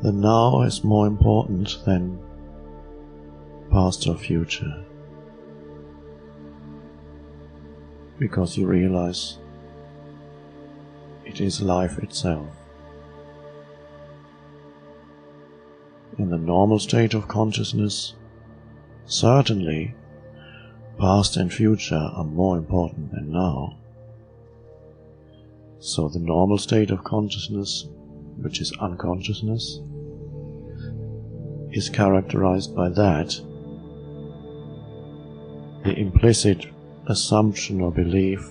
The now is more important than past or future, because you realize it is life itself. In the normal state of consciousness, certainly past and future are more important than now. So the normal state of consciousness, which is unconsciousness, is characterized by that, the implicit assumption or belief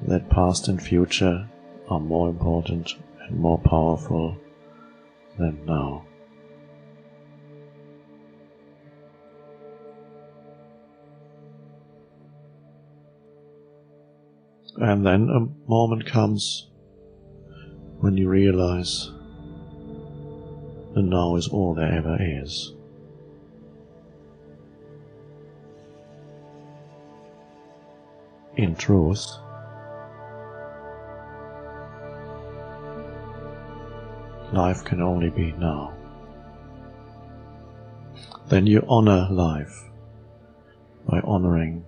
that past and future are more important and more powerful than now. And then a moment comes when you realize the now is all there ever is. In truth, life can only be now. Then you honor life by honoring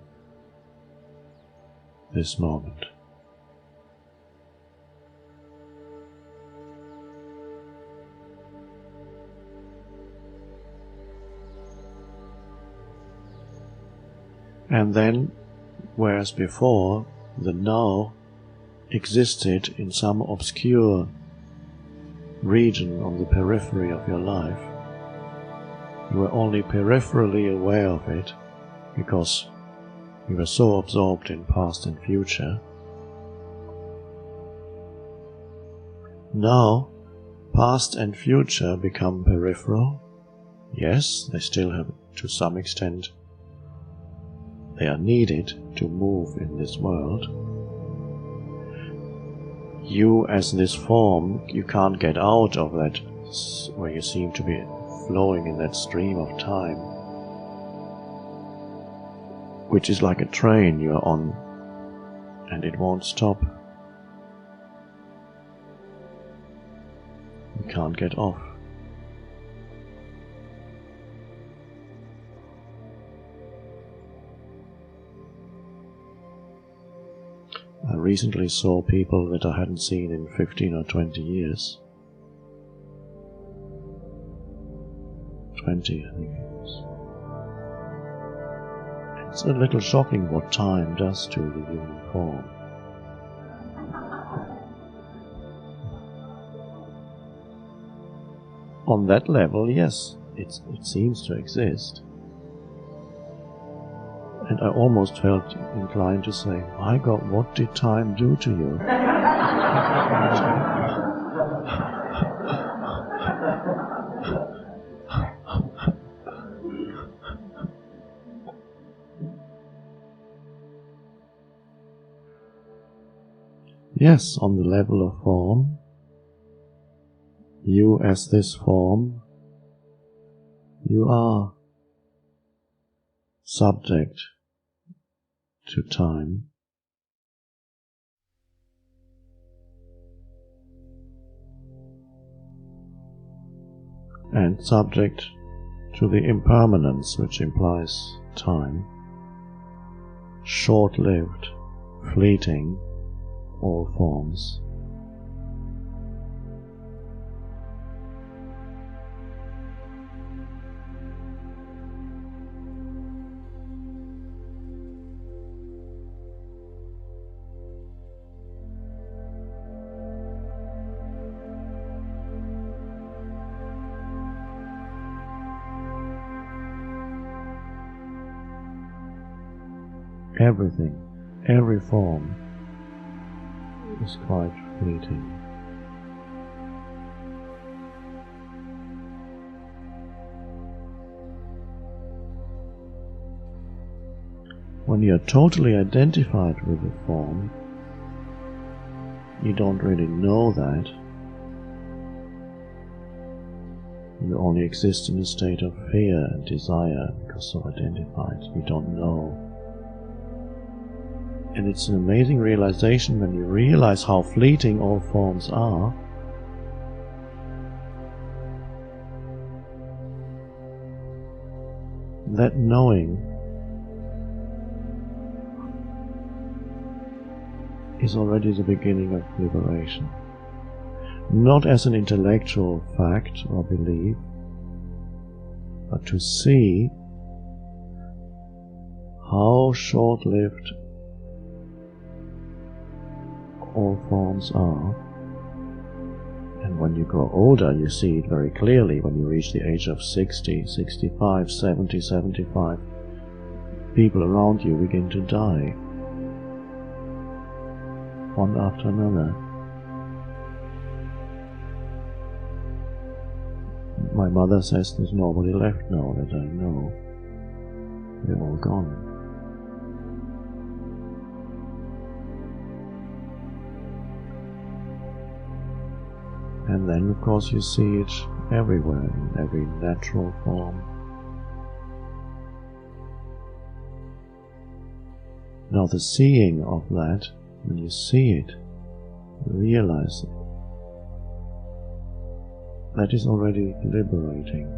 this moment. And then, whereas before the now existed in some obscure region on the periphery of your life, you were only peripherally aware of it because you were so absorbed in past and future. Now, past and future become peripheral. Yes, they still have, to some extent, they are needed to move in this world. You as this form, you can't get out of that where you seem to be flowing in that stream of time, which is like a train you are on and it won't stop. You can't get off. I recently saw people that I hadn't seen in 15 or 20 years. 20, I think it was. It's a little shocking what time does to the human form. On that level, yes, it seems to exist. And I almost felt inclined to say, my God, what did time do to you? Yes, on the level of form, you as this form, you are subject to time. And subject to the impermanence which implies time, short-lived, fleeting, all forms. Everything, every form is quite fleeting. When you're totally identified with the form, you don't really know that. You only exist in a state of fear and desire because so identified. You don't know. And it's an amazing realization when you realize how fleeting all forms are, that knowing is already the beginning of liberation. Not as an intellectual fact or belief, but to see how short-lived all forms are. And when you grow older, you see it very clearly. When you reach the age of 60, 65, 70, 75, people around you begin to die, one after another. My mother says there's nobody left now that I know. They're all gone. And then, of course, you see it everywhere, in every natural form. Now, the seeing of that, when you see it, you realize it, that is already liberating.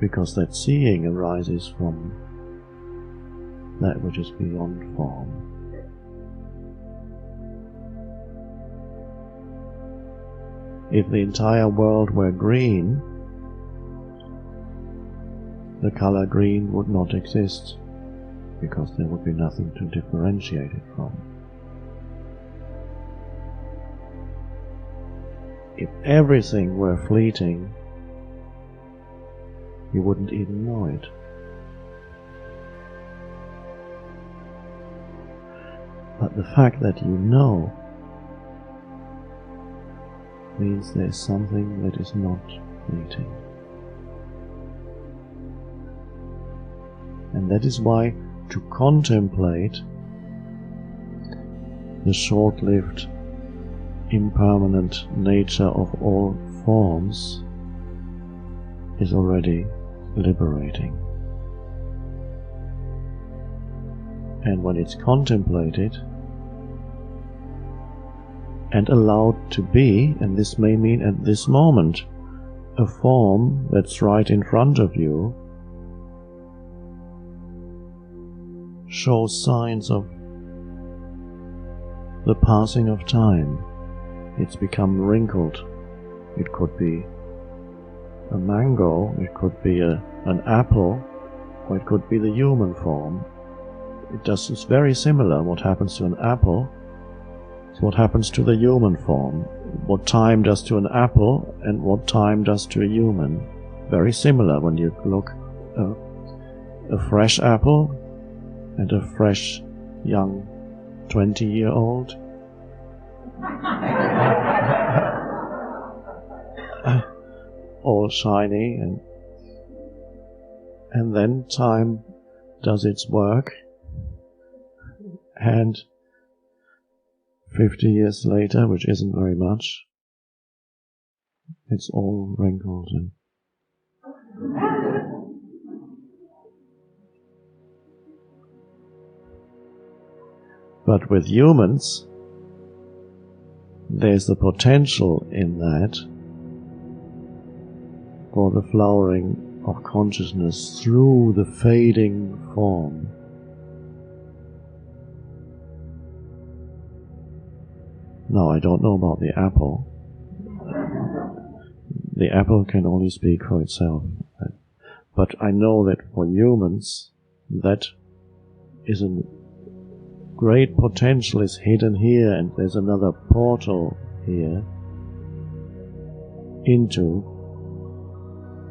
Because that seeing arises from that which is beyond form. If the entire world were green, the color green would not exist, because there would be nothing to differentiate it from. If everything were fleeting, you wouldn't even know it. But the fact that you know means there's something that is not fleeting. And that is why to contemplate the short-lived, impermanent nature of all forms is already liberating. And when it's contemplated and allowed to be, and this may mean at this moment, a form that's right in front of you shows signs of the passing of time. It's become wrinkled. It could be a mango, it could be an apple, or it could be the human form. It's very similar. What happens to an apple is what happens to the human form. What time does to an apple and what time does to a human. Very similar when you look a fresh apple and a fresh young 20-year-old. All shiny, and then time does its work, and 50 years later, which isn't very much, it's all wrinkled and but with humans, there's the potential in that for the flowering of consciousness through the fading form. Now, I don't know about the apple. The apple can only speak for itself. But I know that for humans, that is a great potential is hidden here, and there's another portal here into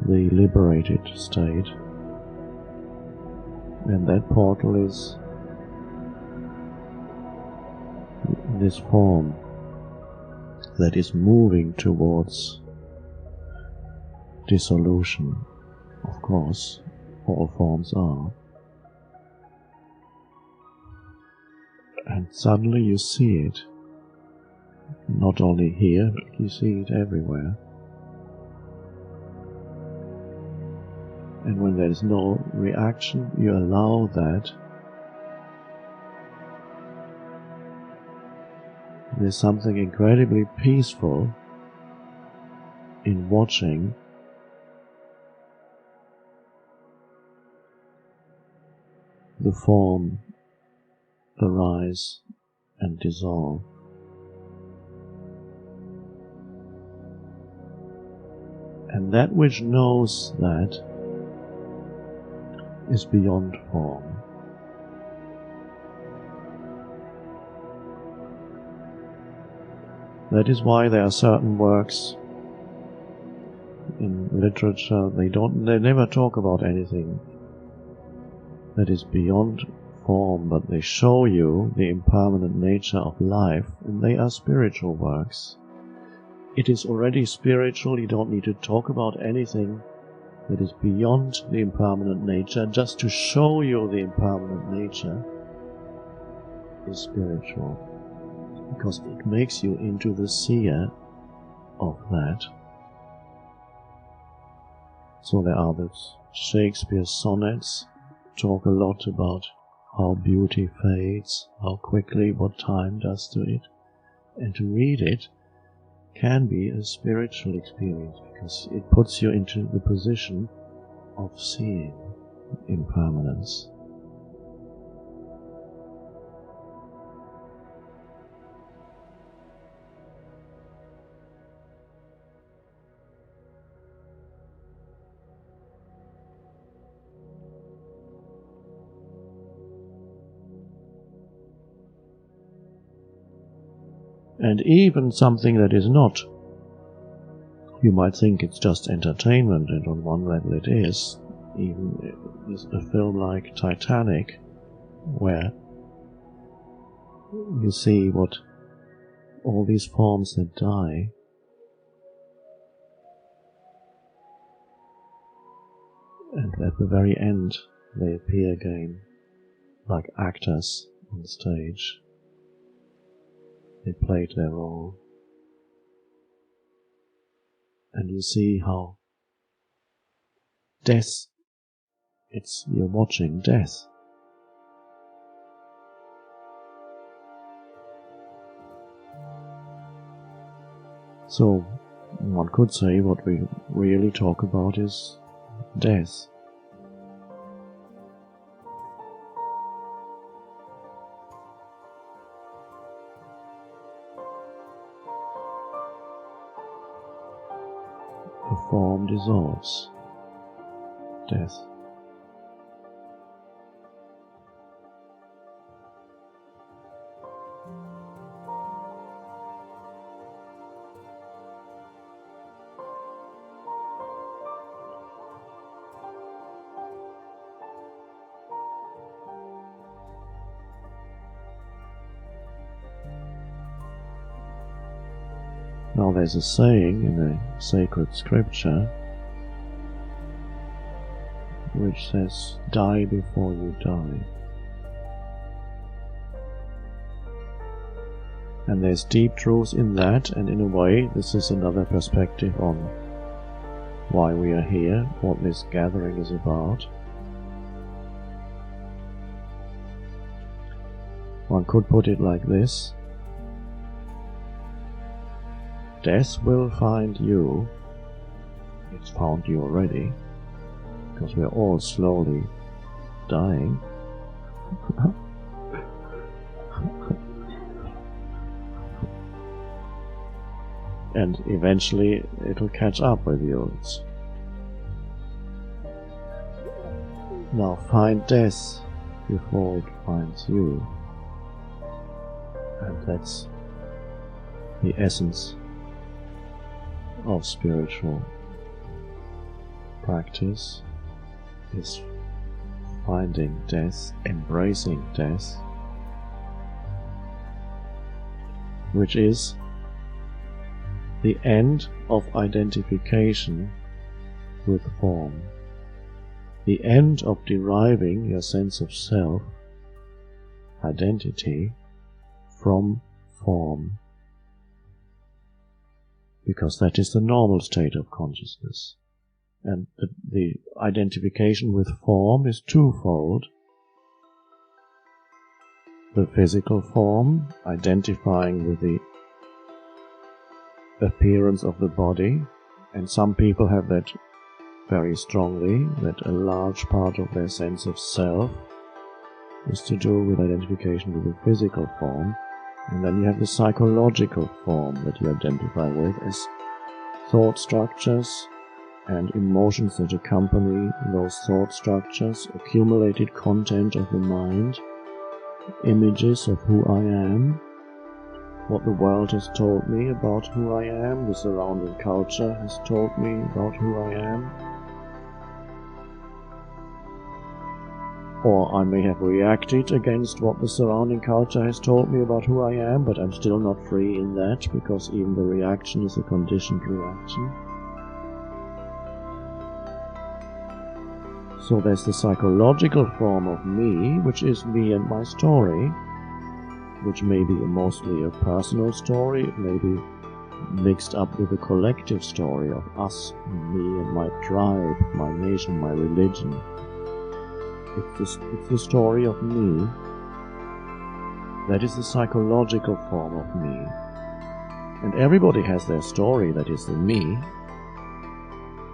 the liberated state. And that portal is this form that is moving towards dissolution. Of course, all forms are. And suddenly you see it. Not only here, but you see it everywhere. And when there is no reaction, you allow that. There's something incredibly peaceful in watching the form arise and dissolve. And that which knows that is beyond form. That is why there are certain works in literature, they never talk about anything that is beyond form, but they show you the impermanent nature of life, and they are spiritual works. It is already spiritual, you don't need to talk about anything that is beyond the impermanent nature. Just to show you the impermanent nature is spiritual, because it makes you into the seer of that. So there are those Shakespeare sonnets, talk a lot about how beauty fades, how quickly, what time does to it. And to read it can be a spiritual experience, because it puts you into the position of seeing impermanence. And even something that is not, you might think it's just entertainment, and on one level it is. Even a film like Titanic, where you see what all these forms that die, and at the very end they appear again like actors on stage. They played their role. And you see how death, you're watching death. So one could say what we really talk about is death. The form dissolves. Death. Now there's a saying in a sacred scripture which says, "Die before you die." And there's deep truth in that, and in a way this is another perspective on why we are here, what this gathering is about. One could put it like this: death will find you. It's found you already, because we're all slowly dying. And eventually it'll catch up with you. Now find death before it finds you. And that's the essence of spiritual practice, is finding death, embracing death, which is the end of identification with form, the end of deriving your sense of self, identity, from form, because that is the normal state of consciousness. And the identification with form is twofold. The physical form, identifying with the appearance of the body, And some people have that very strongly, that a large part of their sense of self is to do with identification with the physical form. And then you have the psychological form that you identify with as thought structures and emotions that accompany those thought structures, accumulated content of the mind, images of who I am, what the world has told me about who I am, the surrounding culture has told me about who I am. Or I may have reacted against what the surrounding culture has told me about who I am, but I'm still not free in that, because even the reaction is a conditioned reaction. So there's the psychological form of me, which is me and my story, which may be mostly a personal story, it may be mixed up with a collective story of us, me and my tribe, my nation, my religion. It's the story of me. That is the psychological form of me. And everybody has their story, that is the me.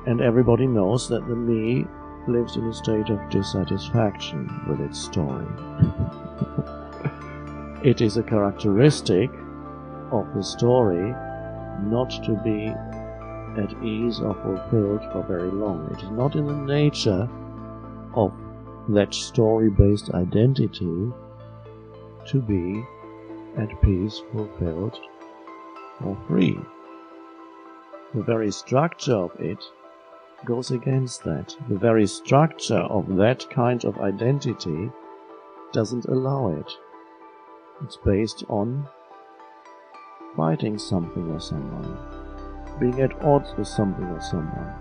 And everybody knows that the me lives in a state of dissatisfaction with its story. It is a characteristic of the story not to be at ease or fulfilled for very long. It is not in the nature of that story-based identity to be at peace, fulfilled, or free. The very structure of it goes against that. The very structure of that kind of identity doesn't allow it. It's based on fighting something or someone, being at odds with something or someone.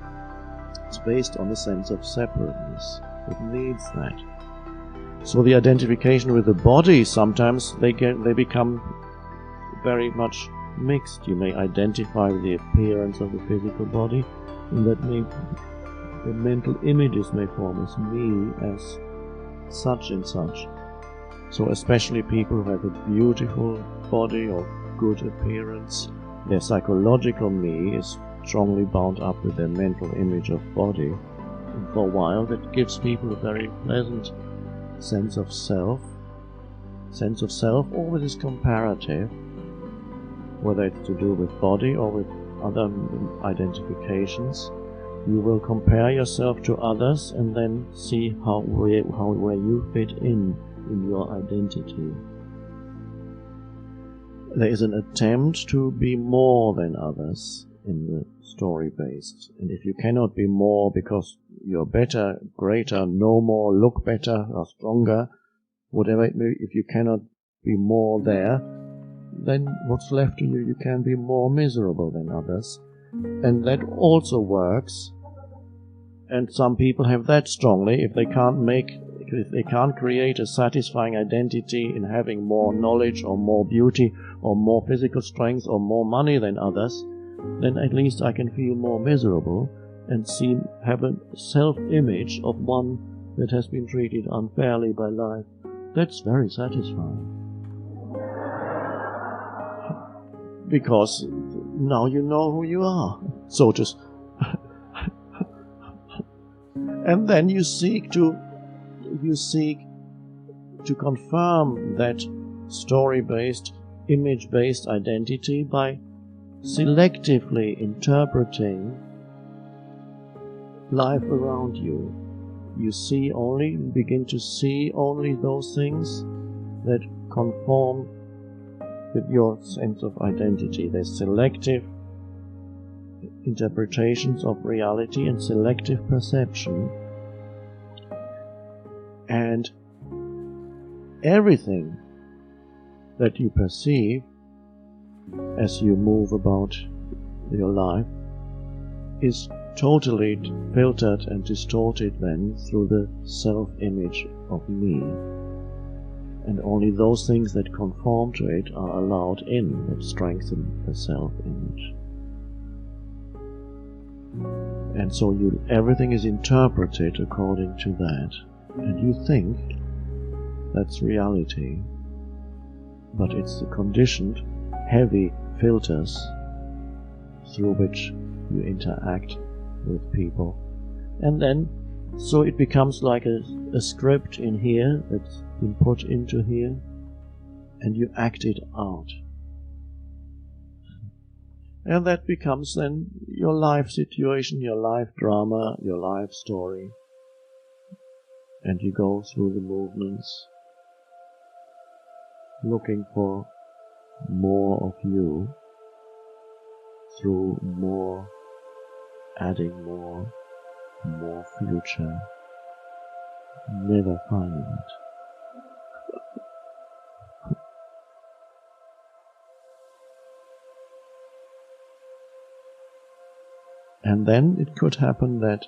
It's based on a sense of separateness. It needs that. So the identification with the body, sometimes they become very much mixed. You may identify with the appearance of the physical body, and that the mental images may form as me, as such and such. So especially people who have a beautiful body or good appearance, their psychological me is strongly bound up with their mental image of body. And for a while that gives people a very pleasant sense of self. Sense of self always is comparative, whether it's to do with body or with other identifications. You will compare yourself to others and then see where you fit in your identity. There is an attempt to be more than others in the story-based. And if you cannot be more because you're better, greater, know more, look better, or stronger, whatever it may be, if you cannot be more there, then what's left to you? You can be more miserable than others. And that also works. And some people have that strongly. If they can't create a satisfying identity in having more knowledge or more beauty or more physical strength or more money than others, then at least I can feel more miserable and have a self-image of one that has been treated unfairly by life. That's very satisfying. Because now you know who you are. So just and then you seek to confirm that story-based, image-based identity by selectively interpreting life around you. You begin to see only those things that conform with your sense of identity. There's selective interpretations of reality and selective perception. And everything that you perceive as you move about your life is totally filtered and distorted then through the self-image of me. And only those things that conform to it are allowed in, that strengthen the self-image. And so everything is interpreted according to that. And you think that's reality, but it's the conditioned, heavy filters through which you interact with people. And then, so it becomes like a script in here that's been put into here, and you act it out. And that becomes then your life situation, your life drama, your life story. And you go through the movements, looking for more of you, through more, adding more future, never finding it. And then it could happen that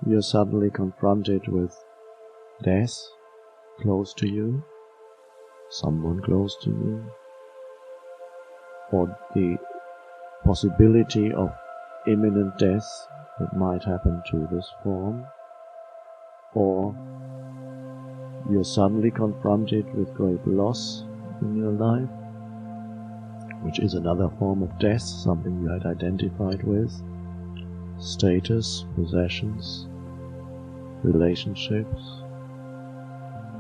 you're suddenly confronted with death close to you, someone close to you, or the possibility of imminent death that might happen to this form, or you're suddenly confronted with great loss in your life, which is another form of death, something you had identified with, status, possessions, relationships,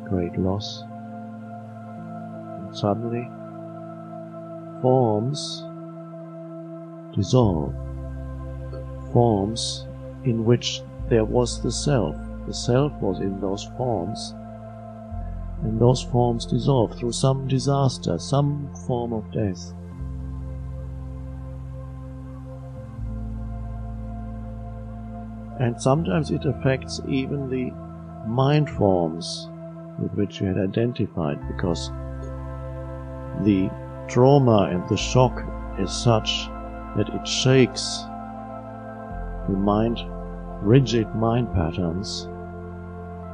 great loss. And suddenly, forms dissolve, forms in which there was the self. The self was in those forms, and those forms dissolve through some disaster, some form of death. And sometimes it affects even the mind forms with which you had identified, because the trauma and the shock is such that it shakes the mind, rigid mind patterns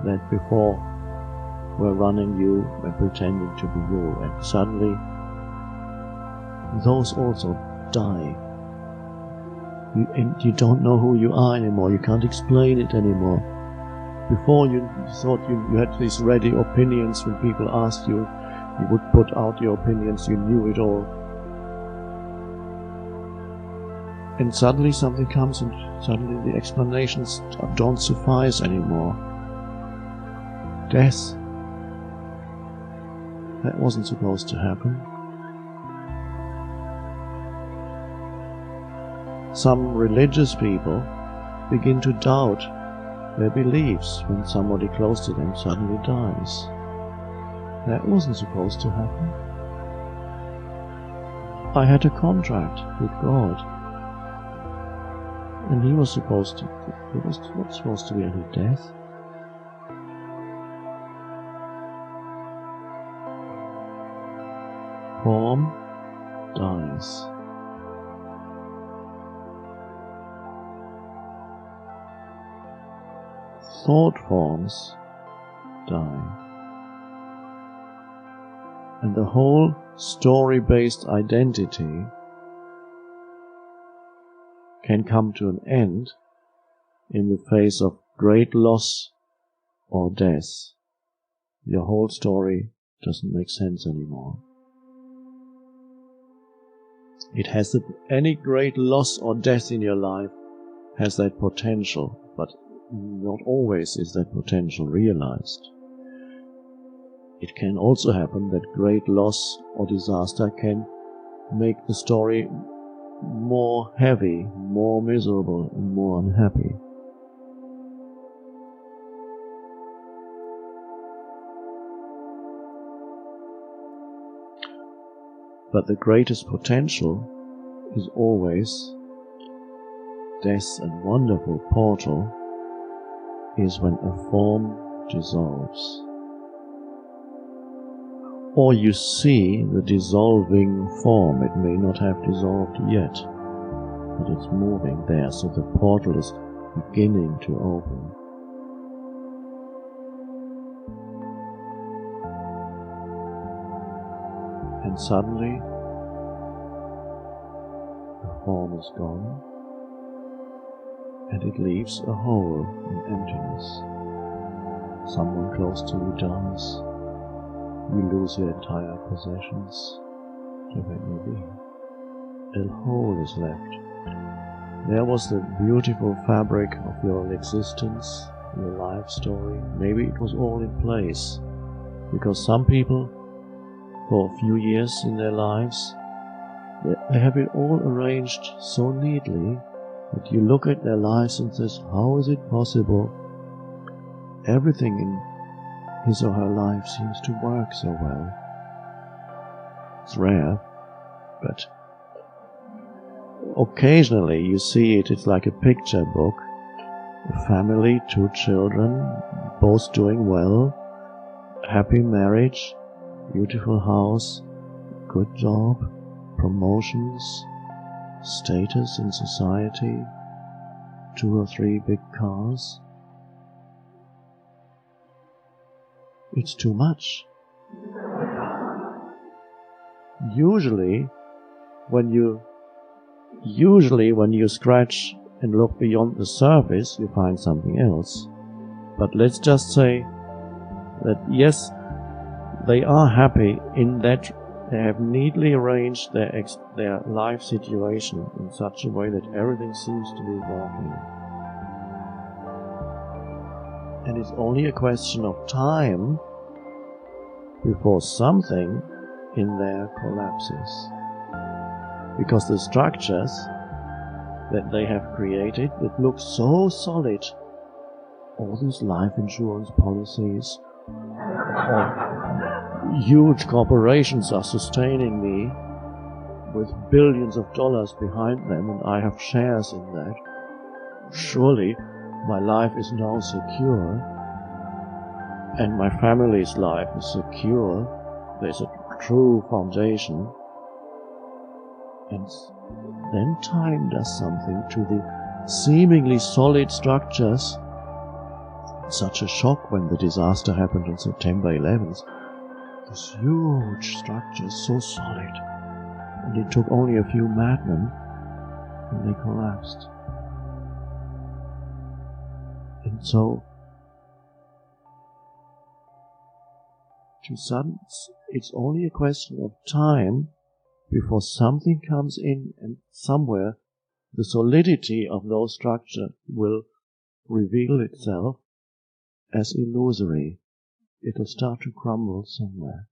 that before were running you and pretending to be you, and suddenly those also die. You don't know who you are anymore, you can't explain it anymore. Before you thought you had these ready opinions. When people asked you, you would put out your opinions, you knew it all. And suddenly something comes, and suddenly the explanations don't suffice anymore. Death. That wasn't supposed to happen. Some religious people begin to doubt their beliefs when somebody close to them suddenly dies. That wasn't supposed to happen. I had a contract with God, and He was supposed to, there was not supposed to be any death. Form dies. Thought forms die. And the whole story-based identity can come to an end in the face of great loss or death. Your whole story doesn't make sense anymore. It has any great loss or death in your life has that potential, but not always is that potential realized. It can also happen that great loss or disaster can make the story more heavy, more miserable, and more unhappy. But the greatest potential is always death, and wonderful portal is when a form dissolves. Or you see the dissolving form. It may not have dissolved yet, but it's moving there, so the portal is beginning to open. And suddenly, the form is gone, and it leaves a hole in emptiness. Someone close to you dies. You lose your entire possessions, whatever it may be. A hole is left, there was the beautiful fabric of your existence, your life story. Maybe it was all in place, because some people, for a few years in their lives, they have it all arranged so neatly that you look at their lives and says, how is it possible everything in his or her life seems to work so well? It's rare, but occasionally you see it. It's like a picture book. A family, 2 children, both doing well, happy marriage, beautiful house, good job, promotions, status in society, 2 or 3 big cars. It's too much. Usually when you scratch and look beyond the surface, you find something else. But let's just say that yes, they are happy in that they have neatly arranged their life situation in such a way that everything seems to be working. And it's only a question of time before something in there collapses. Because the structures that they have created that look so solid, all these life insurance policies, huge corporations are sustaining me with billions of dollars behind them, and I have shares in that. Surely my life is now secure, and my family's life is secure. There's a true foundation. And then time does something to the seemingly solid structures. Such a shock when the disaster happened on September 11th. This huge structure, so solid. And it took only a few madmen and they collapsed. And so, it's only a question of time before something comes in, and somewhere the solidity of those structures will reveal itself as illusory. It'll start to crumble somewhere.